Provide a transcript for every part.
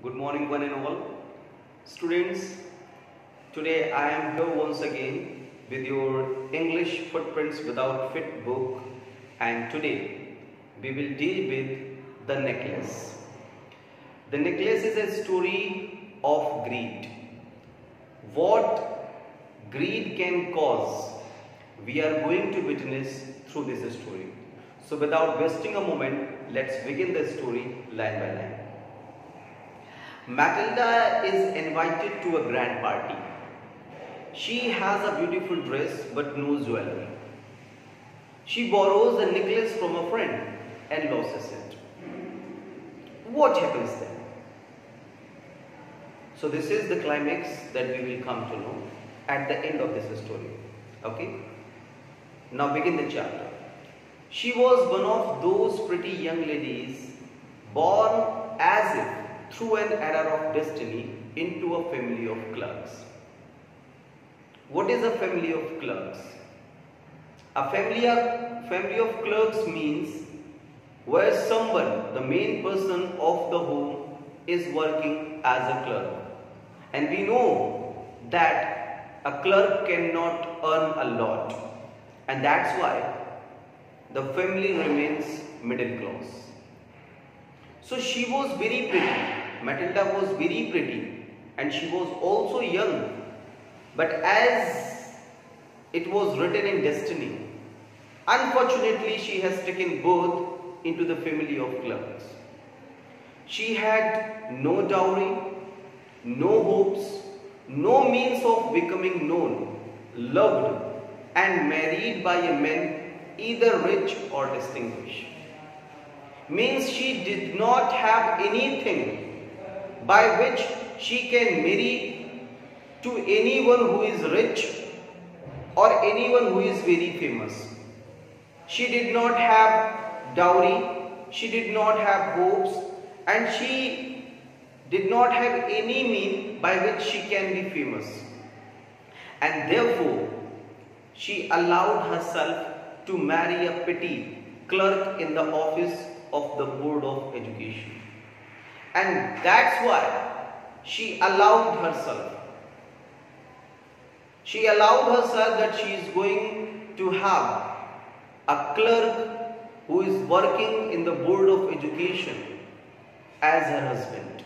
Good morning, one and all. Students, today I am here once again with your English Footprints Without Fit book, and today we will deal with the necklace. The necklace is a story of greed. What greed can cause, we are going to witness through this story. So without wasting a moment, let's begin the story line by line. Matilda is invited to a grand party. She has a beautiful dress but no jewelry. She borrows a necklace from a friend and loses it. What happens then? So this is the climax that we will come to know at the end of this story. Okay? Now begin the chapter. She was one of those pretty young ladies born as if through an error of destiny into a family of clerks. What is a family of clerks? A family of clerks means where someone, the main person of the home, is working as a clerk. And we know that a clerk cannot earn a lot. And that's why the family remains middle class. So she was very pretty. Matilda was very pretty and she was also young. But as it was written in destiny, unfortunately she has taken birth into the family of clerks. She had no dowry, no hopes, no means of becoming known, loved and married by a man either rich or distinguished. Means she did not have anything by which she can marry to anyone who is rich or anyone who is very famous. She did not have dowry, she did not have hopes, and she did not have any mean by which she can be famous. And therefore, she allowed herself to marry a petty clerk in the office of the Board of Education. And that's why she allowed herself. She allowed herself that she is going to have a clerk who is working in the Board of Education as her husband.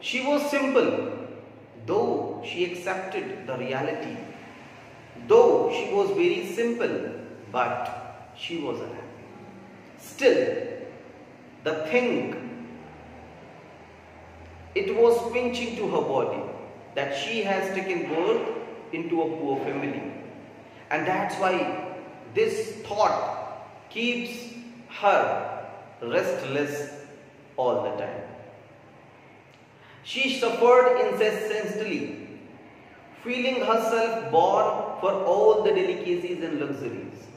She was simple, though she accepted the reality. Though she was very simple, but she was unhappy. Still, the thing, it was pinching to her body that she has taken birth into a poor family. And that's why this thought keeps her restless all the time. She suffered incessantly, feeling herself born for all the delicacies and luxuries.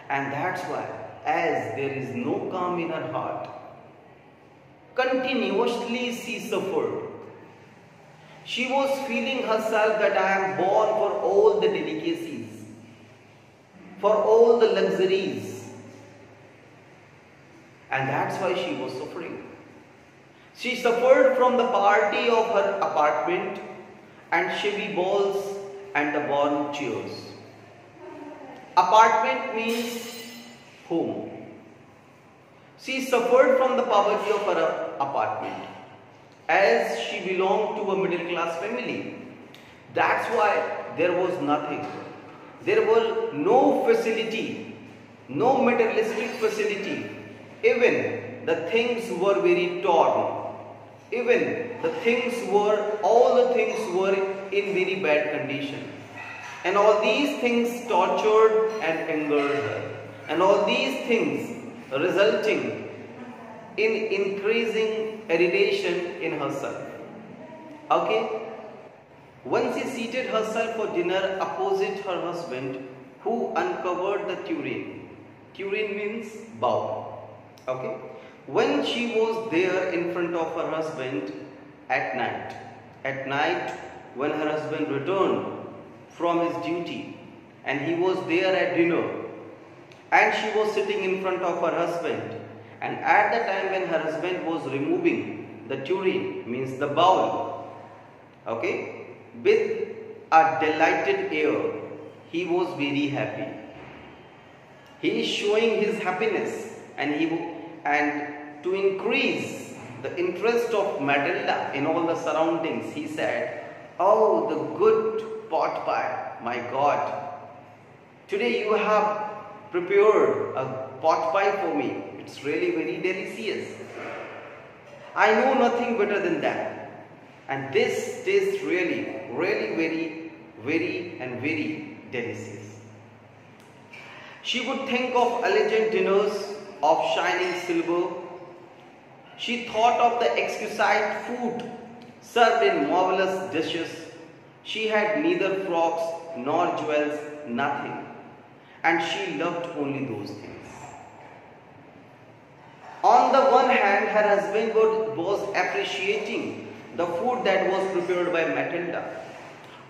And that's why, as there is no calm in her heart, continuously she suffered. She was feeling herself that I am born for all the delicacies, for all the luxuries. And that's why she was suffering. She suffered from the poverty of her apartment and shabby balls and the worn chairs. Apartment means home. She suffered from the poverty of her apartment as she belonged to a middle class family. That's why there was nothing. There was no facility, no materialistic facility. Even the things were very torn. Even all the things were in very bad condition. And all these things tortured and angered her. And all these things resulting in increasing irritation in herself. Okay? Once she seated herself for dinner opposite her husband, who uncovered the tureen. Tureen means bow. Okay? When she was there in front of her husband at night when her husband returned from his duty and he was there at dinner, and she was sitting in front of her husband, and at the time when her husband was removing the tureen means the bowl. Okay, with a delighted air, he was very happy. He is showing his happiness, and to increase the interest of Matilda in all the surroundings, he said, "Oh, the good pot pie, my God! Today you have prepared a pot pie for me. It's really very delicious. I know nothing better than that. And this tastes really, really very delicious." She would think of elegant dinners of shining silver. She thought of the exquisite food served in marvelous dishes. She had neither frocks nor jewels, nothing. And she loved only those things. On the one hand, her husband was appreciating the food that was prepared by Matilda.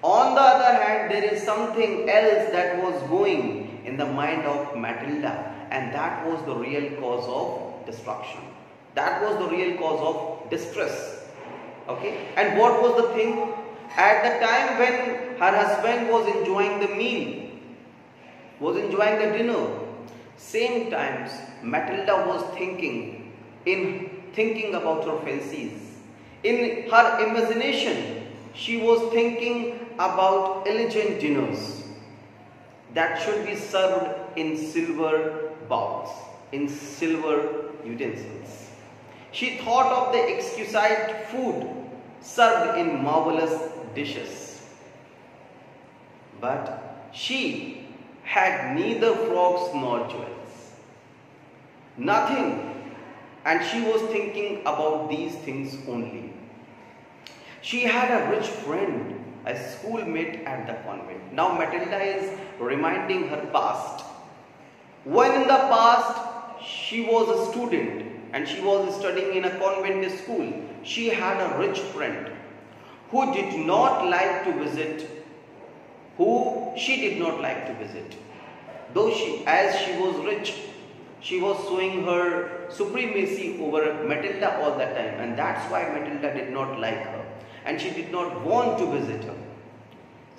On the other hand, there is something else that was going in the mind of Matilda, and that was the real cause of destruction. That was the real cause of distress. Okay? And what was the thing? At the time when her husband was enjoying the meal, was enjoying the dinner, same times Matilda was thinking about her fancies. In her imagination, she was thinking about elegant dinners that should be served in silver bowls, in silver utensils. She thought of the exquisite food served in marvelous dishes. But she had neither frocks nor jewels. Nothing. And she was thinking about these things only. She had a rich friend, a schoolmate at the convent. Now Matilda is reminding her past. When in the past she was a student and she was studying in a convent school, she had a rich friend who did not like to visit, who she did not like to visit. Though as she was rich, she was showing her supremacy over Matilda all the time, and that's why Matilda did not like her and she did not want to visit her.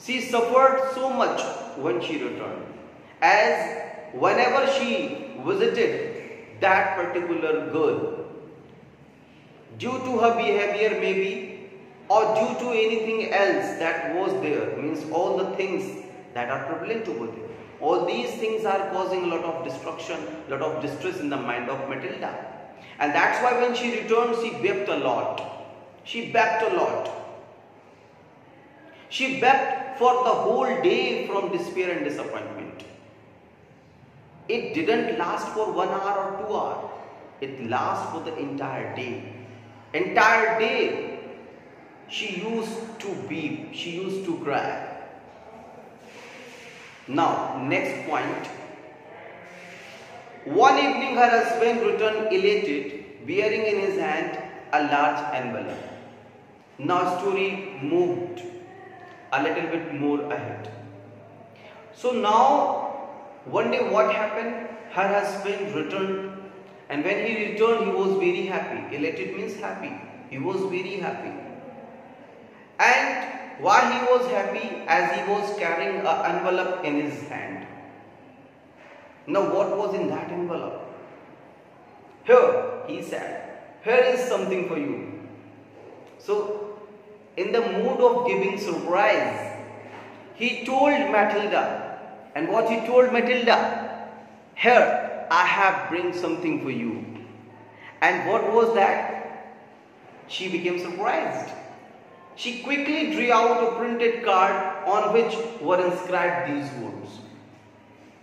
She suffered so much when she returned, as whenever she visited that particular girl, due to her behavior maybe, or due to anything else that was there, means all the things that are prevalent over there, all these things are causing a lot of destruction, a lot of distress in the mind of Matilda. And that's why when she returned, she wept a lot. She wept a lot. She wept for the whole day from despair and disappointment. It didn't last for 1 hour or 2 hours. It lasted for the entire day. Entire day, she used to weep. She used to cry. Now, next point. One evening, her husband returned elated, bearing in his hand a large envelope. Now, story moved a little bit more ahead. So now, one day what happened? Her husband returned, and when he returned, he was very happy. Elated means happy. He was very happy. And why he was happy? As he was carrying an envelope in his hand. Now what was in that envelope? Here, he said, here is something for you. So, in the mood of giving surprise, he told Matilda, and what he told Matilda? Here, I have bring something for you. And what was that? She became surprised. She quickly drew out a printed card on which were inscribed these words.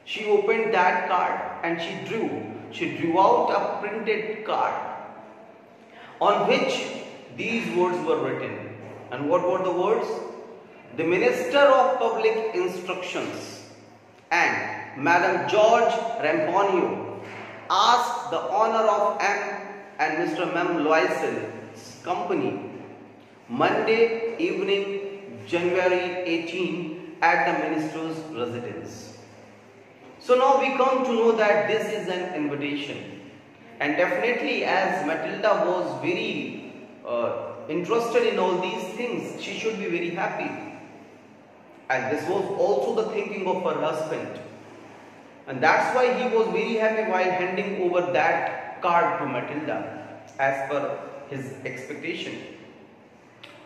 She opened that card and she drew out a printed card on which these words were written. And what were the words? The Minister of Public Instructions and Madam George Ramponio asked the honor of M. and Mr. Mem Loisel's company Monday evening, January 18 at the minister's residence. So now we come to know that this is an invitation. And definitely, as Matilda was very interested in all these things. She should be very happy. And this was also the thinking of her husband. And that's why he was very happy while handing over that card to Matilda as per his expectation.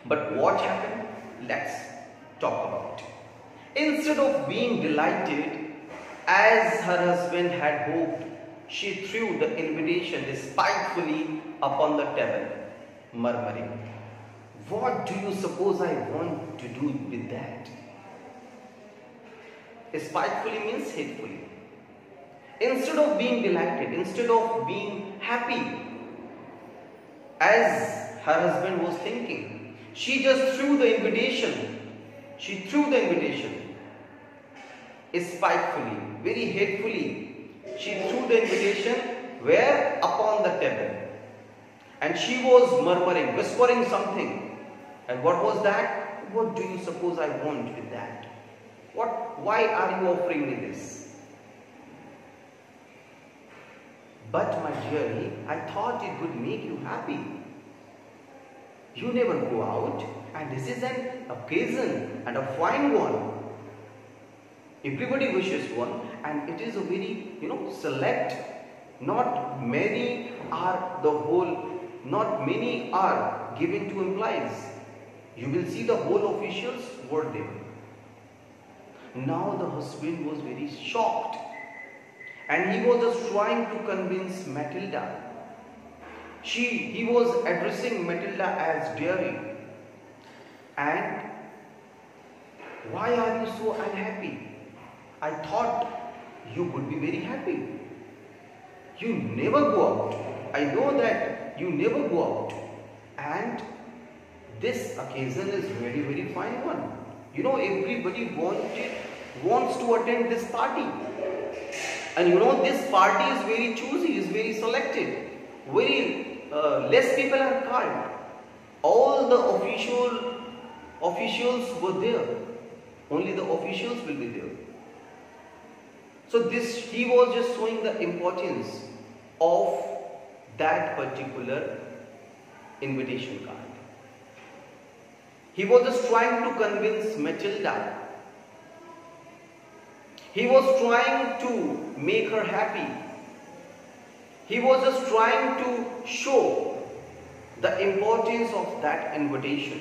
But what happened? Let's talk about. Instead of being delighted as her husband had hoped, she threw the invitation despitefully upon the table, murmuring, "What do you suppose I want to do with that?" Spitefully means hatefully. Instead of being delighted, instead of being happy, as her husband was thinking, she just threw the invitation. She threw the invitation. Spitefully, very hatefully, she threw the invitation where? Upon the table. And she was murmuring, whispering something. And what was that? What do you suppose I want with that? Why are you offering me this? But my dearie, I thought it would make you happy. You never go out, and this is an occasion and a fine one. Everybody wishes one, and it is a very, select. Not many are given to employees. You will see the whole officials were there. Now the husband was very shocked, and he was just trying to convince Matilda. He was addressing Matilda as dearie. And why are you so unhappy? I thought you would be very happy. You never go out. I know that you never go out. And this occasion is very, very fine one. Everybody wants to attend this party. And this party is very choosy, is very selected. Very less people are called. All the officials were there. Only the officials will be there. So he was just showing the importance of that particular invitation card. He was just trying to convince Matilda. He was trying to make her happy. He was just trying to show the importance of that invitation.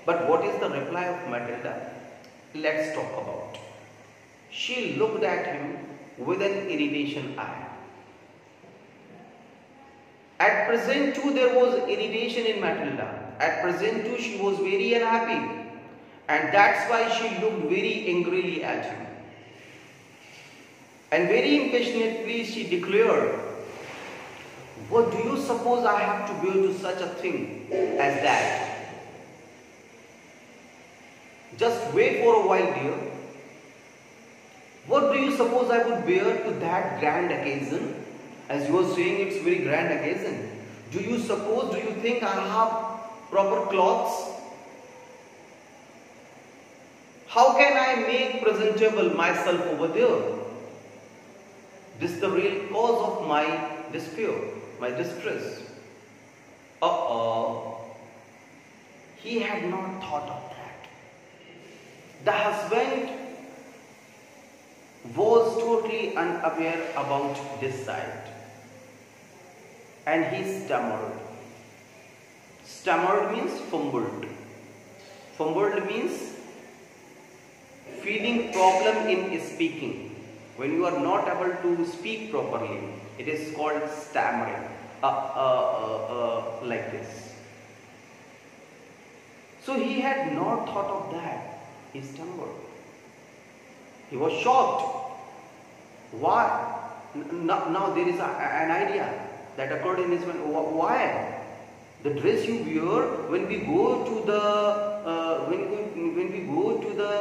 But what is the reply of Matilda? Let's talk about. She looked at him with an irritation eye. At present too there was irritation in Matilda. At present too she was very unhappy. And that's why she looked very angrily at him. And very impatiently she declared, "What do you suppose I have to bear to such a thing as that? Just wait for a while, dear. What do you suppose I would bear to that grand occasion? As you were saying, it's very grand occasion. Do you think I have proper clothes? How can I make presentable myself over there? This is the real cause of my despair, my distress." He had not thought of that. The husband was totally unaware about this side. And he stammered. Stammered means fumbled. Fumbled means feeling problem in speaking. When you are not able to speak properly, it is called stammering. Like this. So he had not thought of that. He stumbled. He was shocked. Why? Now there is an idea that occurred in his mind. Why? The dress you wear when we go to the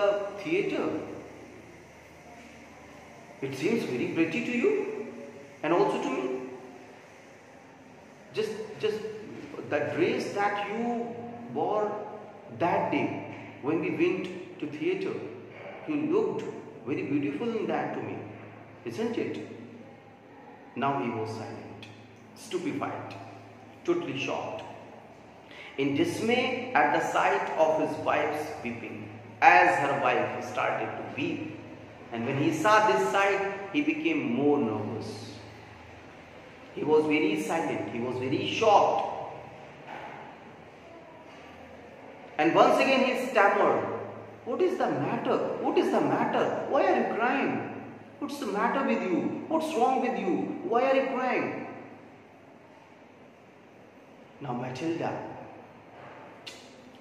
theater, it seems very pretty to you and also to me. Just the dress that you wore that day when we went to theater, you looked very beautiful in that to me, isn't it? Now he was silent, stupefied, totally shocked, in dismay at the sight of his wife's weeping, as her wife started to weep. And when he saw this sight, he became more nervous. He was very silent, he was very shocked. And once again he stammered, "What is the matter? What is the matter? Why are you crying? What's the matter with you? What's wrong with you? Why are you crying?" Now Matilda,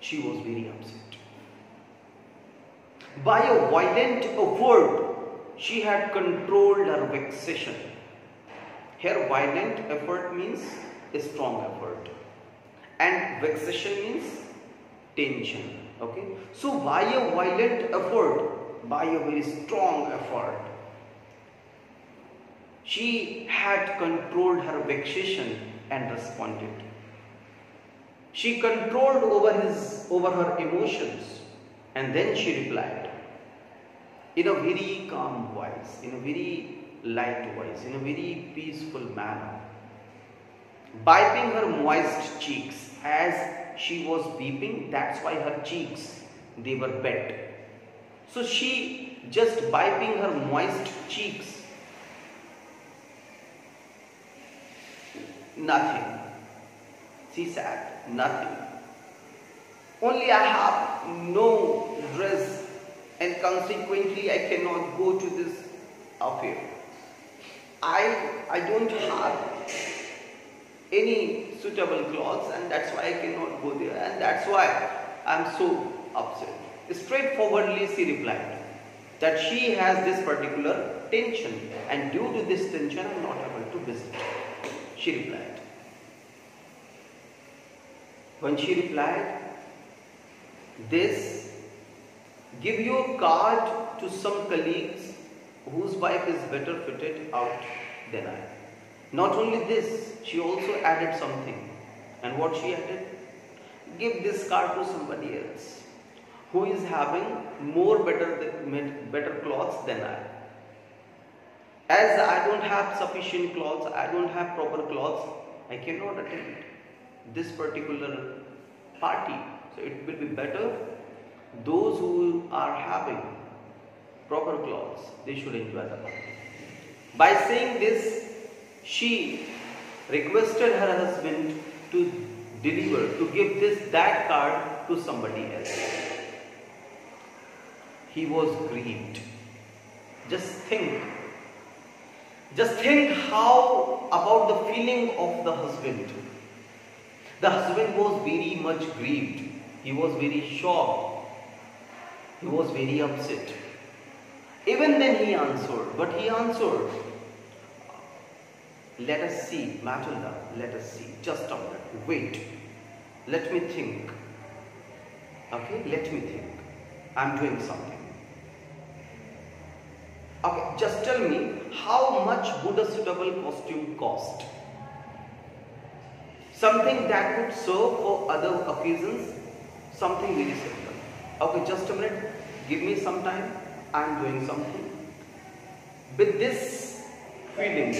she was very upset. By a violent effort, she had controlled her vexation. Here, violent effort means a strong effort, and vexation means tension. Okay, so by a violent effort, by a very strong effort, she had controlled her vexation and responded. She controlled over her emotions, and then she replied in a very calm voice, in a very light voice, in a very peaceful manner, wiping her moist cheeks as she was weeping. That's why her cheeks, they were wet. So she just wiping her moist cheeks. Nothing. She said, "Nothing. Only I have no dress, and consequently I cannot go to this affair. I don't have any suitable clothes, and that's why I cannot go there, and that's why I'm so upset." Straightforwardly she replied that she has this particular tension, and due to this tension I'm not able to visit. She replied. When she replied this, give your card to some colleagues whose wife is better fitted out than I. Not only this, she also added something. And what she added? Give this card to somebody else who is having better clothes than I. As I don't have sufficient clothes, I don't have proper clothes, I cannot attend this particular party. So it will be better those who are having proper clothes, they should enjoy the party. By saying this, she requested her husband to give that card to somebody else. He was grieved. Just think how about the feeling of the husband. The husband was very much grieved. He was very shocked. He was very upset. Even then he answered. But he answered, "Let us see, Matilda, let us see. Just a minute. Wait. Let me think. Okay, let me think. I'm doing something. Okay, just tell me, how much would a suitable costume cost? Something that would serve for other occasions, something very simple. Okay, just a minute, give me some time, I'm doing something." With this feeling,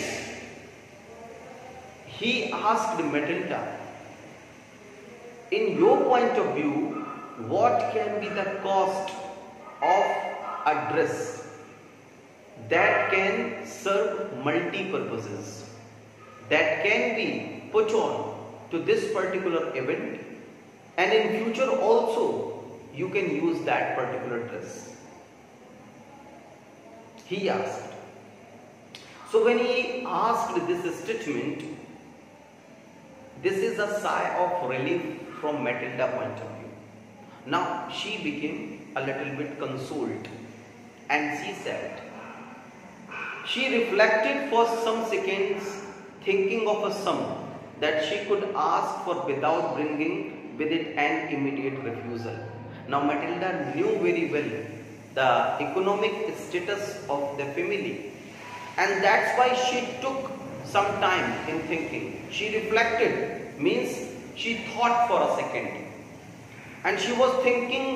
he asked Matilda, "In your point of view, what can be the cost of a dress that can serve multi-purposes, that can be put on to this particular event, and in future also you can use that particular dress?" He asked. So when he asked this statement, this is a sigh of relief from Matilda's point of view. Now she became a little bit consoled, and she said, she reflected for some seconds, thinking of a sum that she could ask for without bringing with it an immediate refusal. Now Matilda knew very well the economic status of the family, and that's why she took some time in thinking. She reflected, means she thought for a second, and she was thinking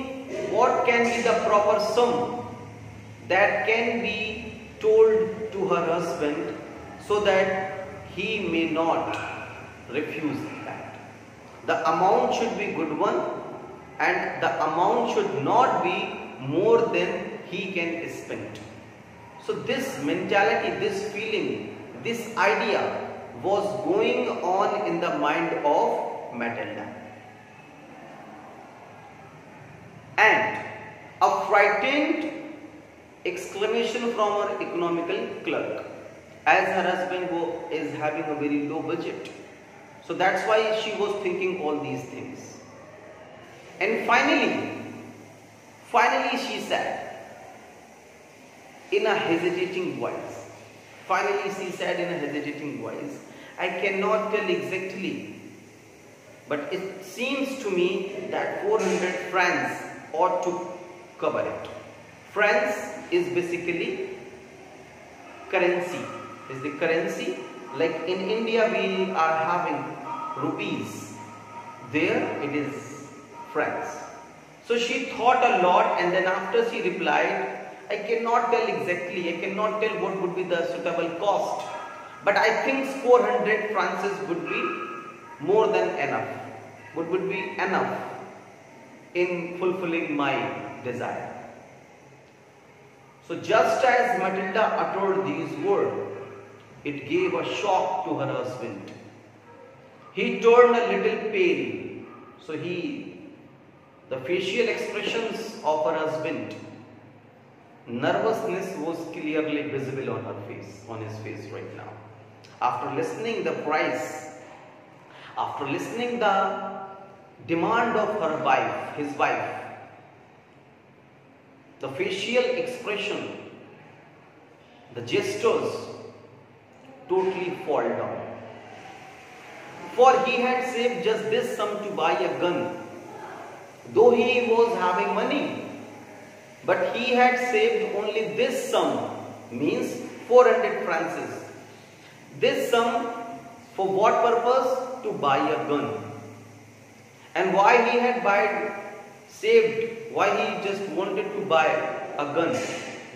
what can be the proper sum that can be told to her husband so that he may not refused that. The amount should be good one, and the amount should not be more than he can spend. So this mentality, this feeling, this idea was going on in the mind of Matilda. And a frightened exclamation from her economical clerk, as her husband is having a very low budget. So that's why she was thinking all these things. And finally she said in a hesitating voice, I cannot tell exactly, but it seems to me that 400 francs ought to cover it. Francs is basically currency. Is the currency, like in India we are having rupees, there it is francs. So she thought a lot, and then after she replied, I cannot tell exactly, I cannot tell what would be the suitable cost, but I think 400 francs would be more than enough, would be enough in fulfilling my desire. So just as Matilda uttered these words, it gave a shock to her husband. He turned a little pale. So the facial expressions of her husband, nervousness was clearly visible on her face, on his face right now. After listening the price, after listening the demand of her wife, his wife, the facial expression, the gestures totally fall down. For he had saved just this sum to buy a gun. Though he was having money, but he had saved only this sum, means 400 francs. This sum for what purpose? To buy a gun. And why he had saved, why he just wanted to buy a gun?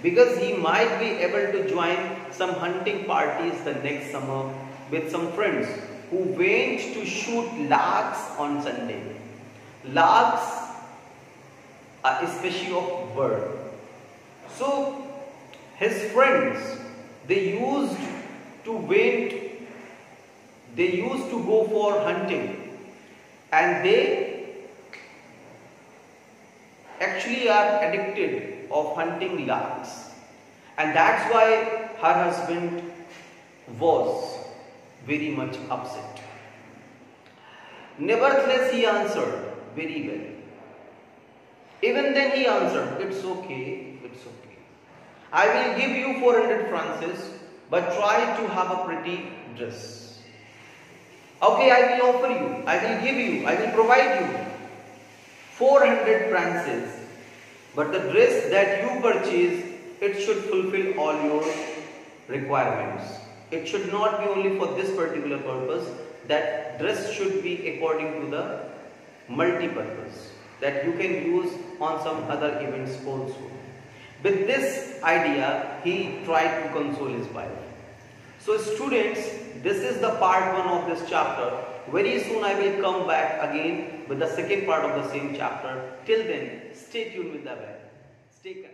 Because he might be able to join some hunting parties the next summer with some friends who went to shoot larks on Sunday. Larks are a species of bird. So his friends, they used to go for hunting, and they actually are addicted of hunting larks, and that's why her husband was very much upset. Nevertheless, he answered very well. Even then he answered, it's okay, it's okay. I will give you 400 francs, but try to have a pretty dress. Okay, I will offer you, I will give you, I will provide you 400 francs, but the dress that you purchase, it should fulfill all your requirements. It should not be only for this particular purpose. That dress should be according to the multi-purpose that you can use on some other events also. With this idea, he tried to console his wife. So students, this is the part 1 of this chapter. Very soon I will come back again with the second part of the same chapter. Till then, stay tuned with the web. Stay connected.